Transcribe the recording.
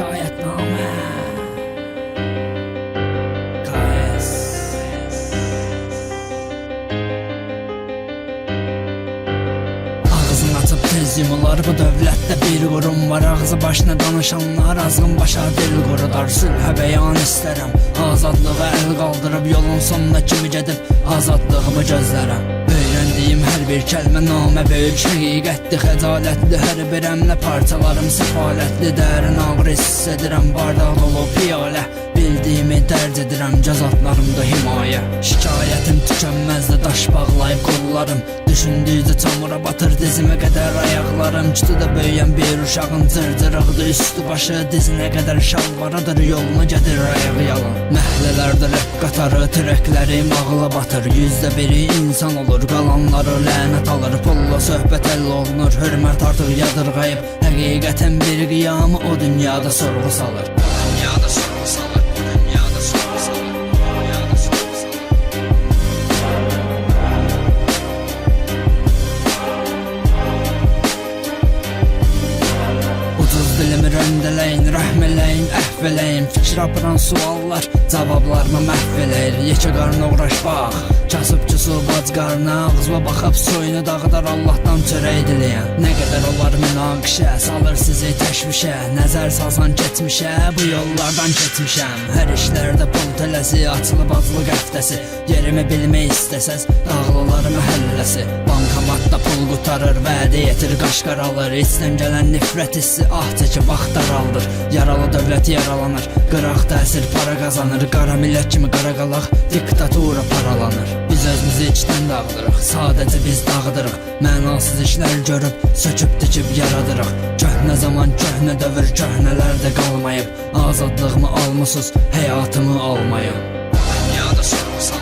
şikayətnamə KS. Ağzını açıb tez yumular, bu dövlətdə bir qurum var. Ağzı başına danışanlar azğın başa dil qurudar. Sülhə bəyan istərəm, azadlığa əl qaldırıb yolun sonuna kimi gedib azadlığımı gözlərəm. Öyrəndiyim hər bir kəlmə namə böyük həqiqətli, xəcalətli hər bir əmlə parçalarım səfalətli. Dərin ağır hiss edirəm, bardaq dolu piyalə, bildiyimi dərc edirəm, cəzatlarımda himayə. Şikayətim tükənməzdi, daş bağlayıb qollarım, düşündükcə çamura batır dizimə qədər ayaqlarım. Kütüdə böyüyən bir uşağın cırcırıqdı üstü başı, dizinə qədər şalvaradır, yoluna gedir ayağı yalan. Məhlələrdə rəq qatarı, trəklərim ağla batır, 100%1-i insan olur, qalanları lənət alır. Pulla söhbət əl olunur, hörmət artıq yadırğayıb, həqiqətin bir qiyamı o dünyada sorğu salır. Dünyada sorğu salır, dünyada sorğu salır, dünyada sorğu salır. 30 dilimi rəndələyin, rəhm eləyin, əhv eləyin. Fikir apıran suallar, cavablarımı məhv eləyir. Yekə qarnına uğraş bax, kasıb küsub ac qarnına, ağzıma baxıb soyunu dağıdar Allahdan çörək diləyən. Nə qədər olar münaqişə, salır sizi təşvişə, nəzər salsan keçmişə, bu yollardan keçmişəm. Hər işlərdə pul tələsi, açılıb aclıq həftəsi, yerimi bilmək istəsəz, dağlıları məhəlləsi. Bankamatda pul qutarır, vədə yetir, qaşqar alır, içdən gələn nifrət hissi ah çəkib axtar aldır. Yaralı dövlət yaralanır, qıraq təsir para qazanır, qara millət kimi qara qalaq, diktatura paralanır. Biz özümüzü içdən dağıdırıq, sadəcə biz dağıdırıq, mənasız işlər görüb, söküb dikib yaradırıq. Köhnə zaman, köhnə dövr, köhnələrdə qalmayıb, azadlığımı almısız, həyatımı almayın. Dünyada sorğu salır.